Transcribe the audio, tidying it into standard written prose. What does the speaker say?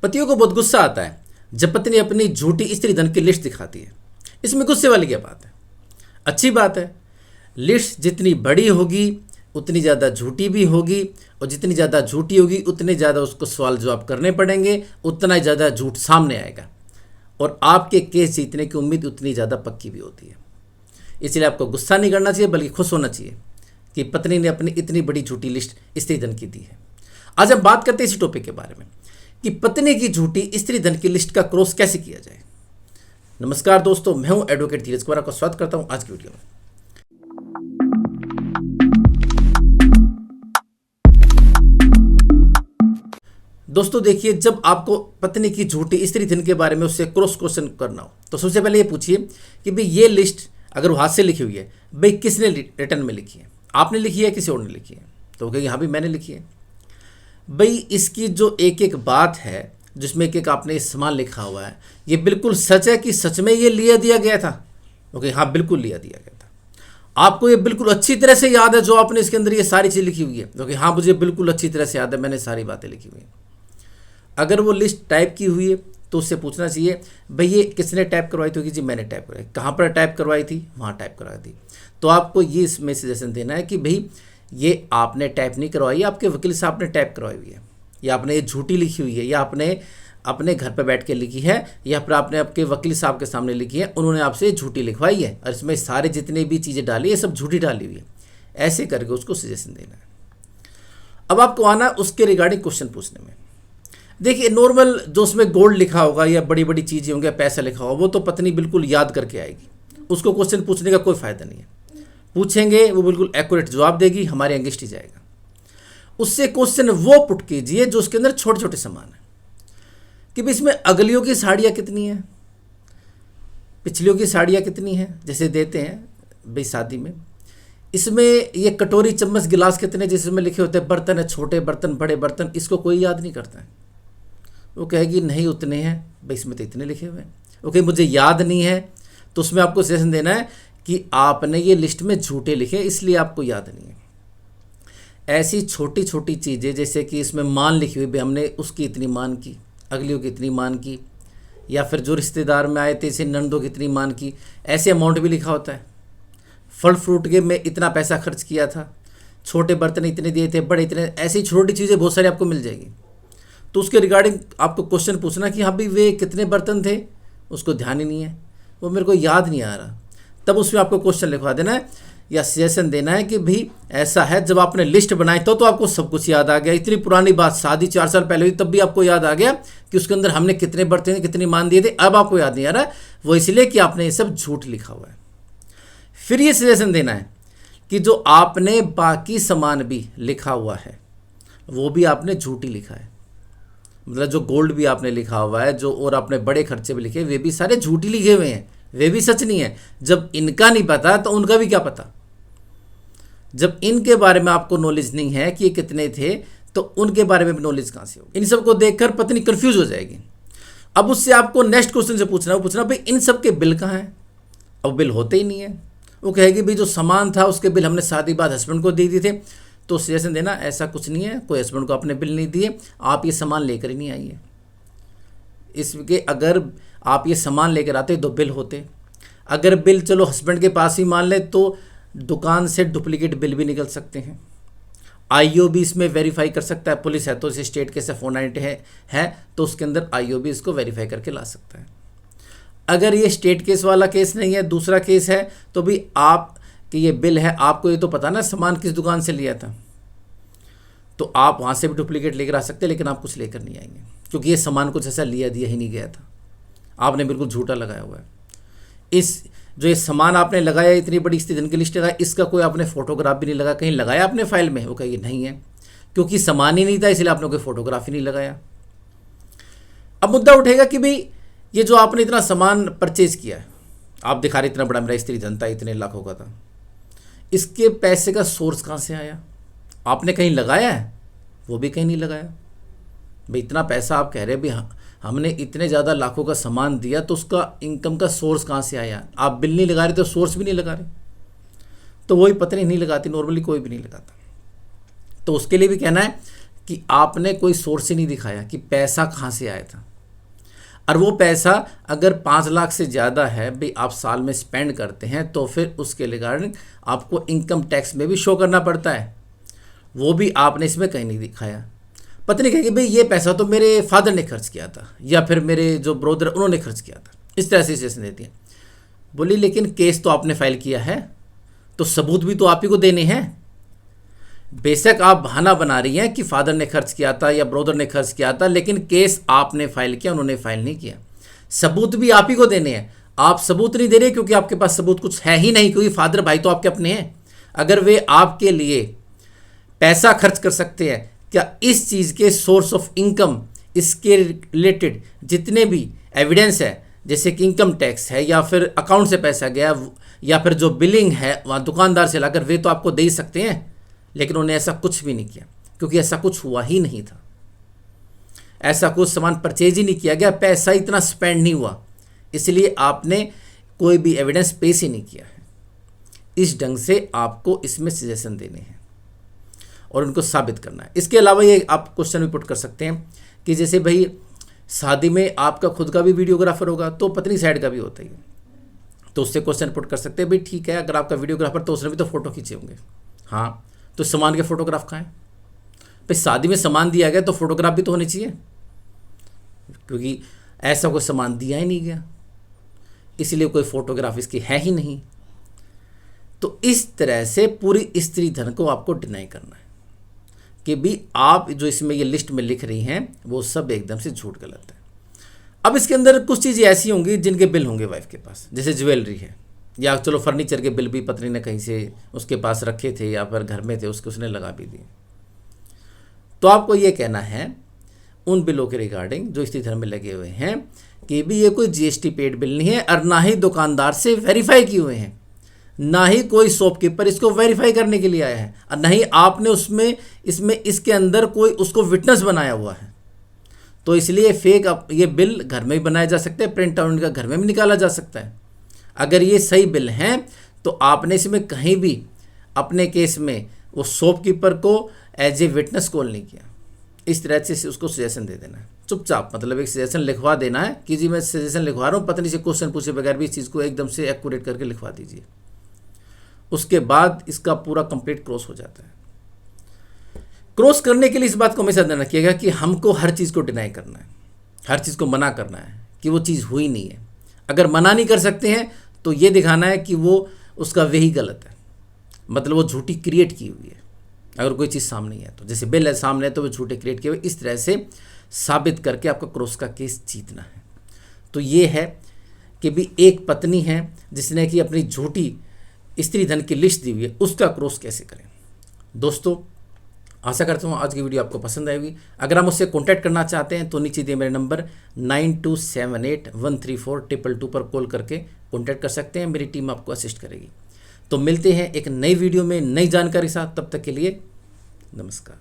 पतियों को बहुत गुस्सा आता है जब पत्नी अपनी झूठी स्त्री धन की लिस्ट दिखाती है। इसमें गुस्से वाली क्या बात है? अच्छी बात है। लिस्ट जितनी बड़ी होगी उतनी ज़्यादा झूठी भी होगी, और जितनी ज़्यादा झूठी होगी उतने ज़्यादा उसको सवाल जवाब करने पड़ेंगे, उतना ही ज़्यादा झूठ सामने आएगा, और आपके केस जीतने की उम्मीद उतनी ज़्यादा पक्की भी होती है। इसलिए आपको गुस्सा नहीं करना चाहिए, बल्कि खुश होना चाहिए कि पत्नी ने अपनी इतनी बड़ी झूठी लिस्ट स्त्री धन की दी है। आज हम बात करते हैं इसी टॉपिक के बारे में कि पत्नी की झूठी स्त्री धन की लिस्ट का क्रॉस कैसे किया जाए। नमस्कार दोस्तों, मैं हूं एडवोकेट धीरज कुमार, का स्वागत करता हूं आज की वीडियो में। दोस्तों देखिए, जब आपको पत्नी की झूठी स्त्री धन के बारे में उससे क्रॉस क्वेश्चन करना हो तो सबसे पहले ये पूछिए कि भाई ये लिस्ट अगर वो हाथ से लिखी हुई है, भाई किसने रिटर्न में लिखी है? आपने लिखी है, किसी और ने लिखी है? तो कहेंगे हाँ भी मैंने लिखी है। भाई इसकी जो एक एक बात है, जिसमें एक एक आपने सामान लिखा हुआ है, ये बिल्कुल सच है कि सच में ये लिया दिया गया था? ओके, हाँ बिल्कुल लिया दिया गया था। आपको ये बिल्कुल अच्छी तरह से याद है जो आपने इसके अंदर ये सारी चीज़ लिखी हुई है? ओके, हाँ मुझे बिल्कुल अच्छी तरह से याद है, मैंने सारी बातें लिखी हुई हैं। अगर वो लिस्ट टाइप की हुई है तो उससे पूछना चाहिए भाई ये किसने टाइप करवाई थी? जी मैंने टाइप करवाई। कहाँ पर टाइप करवाई थी? वहाँ टाइप करवाई थी। तो आपको ये इसमें सजेशन देना है कि भाई ये आपने टाइप नहीं करवाई, आपके वकील साहब ने टाइप करवाई हुई है, या आपने ये झूठी लिखी हुई है, या आपने अपने घर पर बैठ के लिखी है, या फिर आपने आपके वकील साहब के सामने लिखी है, उन्होंने आपसे झूठी लिखवाई है और इसमें सारे जितने भी चीज़ें डाली है सब झूठी डाली हुई है। ऐसे करके उसको सजेशन देना है। अब आपको आना उसके रिगार्डिंग क्वेश्चन पूछने में। देखिए नॉर्मल जो उसमें गोल्ड लिखा होगा या बड़ी बड़ी चीज़ें होंगी, पैसा लिखा होगा, वो तो पत्नी बिल्कुल याद करके आएगी, उसको क्वेश्चन पूछने का कोई फ़ायदा नहीं है। पूछेंगे वो बिल्कुल एक्यूरेट जवाब देगी, हमारे अगेंस्ट ही जाएगा। उससे क्वेश्चन वो पुट कीजिए जो उसके अंदर छोटे छोटे सामान है कि भाई इसमें अगलियों की साड़ियाँ कितनी हैं, पिछलियों की साड़ियाँ कितनी हैं, जैसे देते हैं भाई शादी में। इसमें ये कटोरी चम्मच गिलास कितने जिसमें लिखे होते हैं, बर्तन है, छोटे बर्तन बड़े बर्तन, इसको कोई याद नहीं करता है। वो कहेगी नहीं उतने हैं, भाई इसमें तो इतने लिखे हुए हैं। ओके, मुझे याद नहीं है, तो उसमें आपको सजेशन देना है कि आपने ये लिस्ट में झूठे लिखे इसलिए आपको याद नहीं है। ऐसी छोटी छोटी चीज़ें जैसे कि इसमें मान लिखी हुई, भाई हमने उसकी इतनी मान की, अगलियों की इतनी मान की, या फिर जो रिश्तेदार में आए थे इसे नंदों की इतनी मान की, ऐसे अमाउंट भी लिखा होता है। फल फ्रूट के में इतना पैसा खर्च किया था, छोटे बर्तन इतने दिए थे, बड़े इतने, ऐसी छोटी चीज़ें बहुत सारी आपको मिल जाएगी। तो उसके रिगार्डिंग आपको क्वेश्चन पूछना कि हाँ भाई वे कितने बर्तन थे, उसको ध्यान ही नहीं है, वो मेरे को याद नहीं आ रहा, तब उसमें आपको क्वेश्चन लिखवा देना है या सजेशन देना है कि भाई ऐसा है जब आपने लिस्ट बनाई तो आपको सब कुछ याद आ गया। इतनी पुरानी बात, शादी 4 साल पहले हुई तब भी आपको याद आ गया कि उसके अंदर हमने कितने बर्तन कितनी मान दिए थे, अब आपको याद नहीं आ रहा। वो इसलिए कि आपने ये सब झूठ लिखा हुआ है। फिर ये सजेशन देना है कि जो आपने बाकी सामान भी लिखा हुआ है वो भी आपने झूठ ही लिखा है। मतलब जो गोल्ड भी आपने लिखा हुआ है, जो और आपने बड़े खर्चे भी लिखे, वे भी सारे झूठी लिखे हुए हैं, वे भी सच नहीं है। जब इनका नहीं पता तो उनका भी क्या पता? जब इनके बारे में आपको नॉलेज नहीं है कि ये कितने थे, तो उनके बारे में भी नॉलेज कहाँ से होगी? इन सब को देखकर पत्नी कंफ्यूज हो जाएगी। अब उससे आपको नेक्स्ट क्वेश्चन से पूछना भाई इन सब के बिल कहाँ हैं? अब बिल होते ही नहीं है। वो कहेगी भाई जो सामान था उसके बिल हमने शादी बाद हस्बैंड को दे दिए थे। तो सजेशन देना ऐसा कुछ नहीं है, कोई हस्बैंड को अपने बिल नहीं दिए, आप ये सामान लेकर ही नहीं आइए। इसके अगर आप ये सामान लेकर आते तो बिल होते। अगर बिल चलो हस्बैंड के पास ही मान ले तो दुकान से डुप्लीकेट बिल भी निकल सकते हैं। आईओ भी इसमें वेरीफाई कर सकता है, पुलिस है तो इसे स्टेट केस 490 है तो उसके अंदर आईओ भी इसको वेरीफाई करके ला सकता है। अगर ये स्टेट केस वाला केस नहीं है, दूसरा केस है, तो भी आप कि ये बिल है, आपको ये तो पता ना सामान किस दुकान से लिया था, तो आप वहाँ से भी डुप्लीकेट लेकर आ सकते हैं, लेकिन आप कुछ लेकर नहीं आएंगे क्योंकि ये सामान कुछ ऐसा लिया दिया ही नहीं गया था, आपने बिल्कुल झूठा लगाया हुआ है। इस जो ये सामान आपने लगाया, इतनी बड़ी स्त्री धन की लिस्ट लगाया, इसका कोई आपने फोटोग्राफ भी नहीं लगाया, कहीं लगाया आपने फाइल में? वो कहिए नहीं है, क्योंकि सामान ही नहीं था इसलिए आपने कोई फोटोग्राफ ही नहीं लगाया। अब मुद्दा उठेगा कि भाई ये जो आपने इतना सामान परचेज किया है, आप दिखा रहे इतना बड़ा मेरा स्त्री धन था, इतने लाखों का था, इसके पैसे का सोर्स कहाँ से आया? आपने कहीं लगाया है? वो भी कहीं नहीं लगाया। भाई इतना पैसा आप कह रहे हैं भाई हमने इतने ज़्यादा लाखों का सामान दिया, तो उसका इनकम का सोर्स कहाँ से आया? आप बिल नहीं लगा रहे तो सोर्स भी नहीं लगा रहे, तो वही पत्नी नहीं लगाती, नॉर्मली कोई भी नहीं लगाता। तो उसके लिए भी कहना है कि आपने कोई सोर्स ही नहीं दिखाया कि पैसा कहाँ से आया था, और वो पैसा अगर 5 लाख से ज़्यादा है भाई आप साल में स्पेंड करते हैं तो फिर उसके रिगार्डिंग आपको इनकम टैक्स में भी शो करना पड़ता है, वो भी आपने इसमें कहीं नहीं दिखाया। पत्नी कहेगी भाई ये पैसा तो मेरे फादर ने खर्च किया था या फिर मेरे जो ब्रोदर उन्होंने खर्च किया था, इस तरह से सिचुएशन देती है। बोली लेकिन केस तो आपने फाइल किया है, तो सबूत भी तो आप ही को देने हैं। बेशक आप बहाना बना रही हैं कि फादर ने खर्च किया था या ब्रोदर ने खर्च किया था, लेकिन केस आपने फाइल किया, उन्होंने फाइल नहीं किया। सबूत भी आप ही को देने हैं। आप सबूत नहीं दे रहे क्योंकि आपके पास सबूत कुछ है ही नहीं, क्योंकि फादर भाई तो आपके अपने हैं। अगर वे आपके लिए पैसा खर्च कर सकते हैं, क्या इस चीज़ के सोर्स ऑफ इनकम, इसके रिलेटेड जितने भी एविडेंस है, जैसे कि इनकम टैक्स है या फिर अकाउंट से पैसा गया या फिर जो बिलिंग है वहाँ दुकानदार से लाकर, वे तो आपको दे ही सकते हैं। लेकिन उन्होंने ऐसा कुछ भी नहीं किया, क्योंकि ऐसा कुछ हुआ ही नहीं था। ऐसा कुछ सामान परचेज ही नहीं किया गया, पैसा इतना स्पेंड नहीं हुआ, इसलिए आपने कोई भी एविडेंस पेश ही नहीं किया है। इस ढंग से आपको इसमें सजेशन देने हैं और उनको साबित करना है। इसके अलावा ये आप क्वेश्चन भी पुट कर सकते हैं कि जैसे भाई शादी में आपका खुद का भी वीडियोग्राफर होगा तो पत्नी साइड का भी होता ही है, तो उससे क्वेश्चन पुट कर सकते हैं भाई ठीक है अगर आपका वीडियोग्राफर तो उसने भी तो फोटो खींचे होंगे, हाँ तो सामान के फोटोग्राफ कहाँ है भाई? शादी में सामान दिया गया तो फोटोग्राफ भी तो होने चाहिए, क्योंकि ऐसा कोई सामान दिया ही नहीं गया, इसलिए कोई फोटोग्राफ इसकी है ही नहीं। तो इस तरह से पूरी स्त्री धन को आपको डिनाई करना है कि भी आप जो इसमें ये लिस्ट में लिख रही हैं वो सब एकदम से झूठ गलत है। अब इसके अंदर कुछ चीज़ें ऐसी होंगी जिनके बिल होंगे वाइफ के पास, जैसे ज्वेलरी है या चलो फर्नीचर के बिल भी पत्नी ने कहीं से उसके पास रखे थे या फिर घर में थे, उसने लगा भी दिए। तो आपको ये कहना है उन बिलों के रिगार्डिंग जो स्त्री धन में लगे हुए हैं कि भी ये कोई जीएसटी पेड बिल नहीं है और ना ही दुकानदार से वेरीफाई किए हुए हैं, ना ही कोई शॉपकीपर इसको वेरीफाई करने के लिए आया है, और ना ही आपने इसमें इसके अंदर कोई उसको विटनेस बनाया हुआ है। तो इसलिए फेक ये बिल घर में भी बनाए जा सकते हैं, प्रिंट आउट इनका घर में भी निकाला जा सकता है। अगर ये सही बिल हैं तो आपने इसमें कहीं भी अपने केस में वो शॉपकीपर को एज ए विटनेस कॉल नहीं किया। इस तरह से उसको सजेशन दे देना है चुपचाप, मतलब एक सजेशन लिखवा देना है कि जी मैं सजेशन लिखवा रहा हूँ, पत्नी से क्वेश्चन पूछे बगैर भी इस चीज़ को एकदम से एक्यूरेट करके लिखवा दीजिए। उसके बाद इसका पूरा कंप्लीट क्रॉस हो जाता है। क्रॉस करने के लिए इस बात को हमेशा ध्यान रखिएगा कि हमको हर चीज़ को डिनाई करना है, हर चीज़ को मना करना है कि वो चीज़ हुई नहीं है। अगर मना नहीं कर सकते हैं तो ये दिखाना है कि वो उसका वे ही गलत है, मतलब वो झूठी क्रिएट की हुई है। अगर कोई चीज़ सामने है तो जैसे बिल है सामने है तो वो झूठे क्रिएट किए हुए, इस तरह से साबित करके आपका क्रॉस का केस जीतना है। तो ये है कि भी एक पत्नी है जिसने कि अपनी झूठी स्त्री धन की लिस्ट दी हुई है, उसका क्रॉस कैसे करें। दोस्तों आशा करता हूँ आज की वीडियो आपको पसंद आएगी। अगर आप मुझसे कॉन्टैक्ट करना चाहते हैं तो नीचे दिए मेरे नंबर 9278134222 पर कॉल करके कॉन्टैक्ट कर सकते हैं, मेरी टीम आपको असिस्ट करेगी। तो मिलते हैं एक नई वीडियो में नई जानकारी साथ, तब तक के लिए नमस्कार।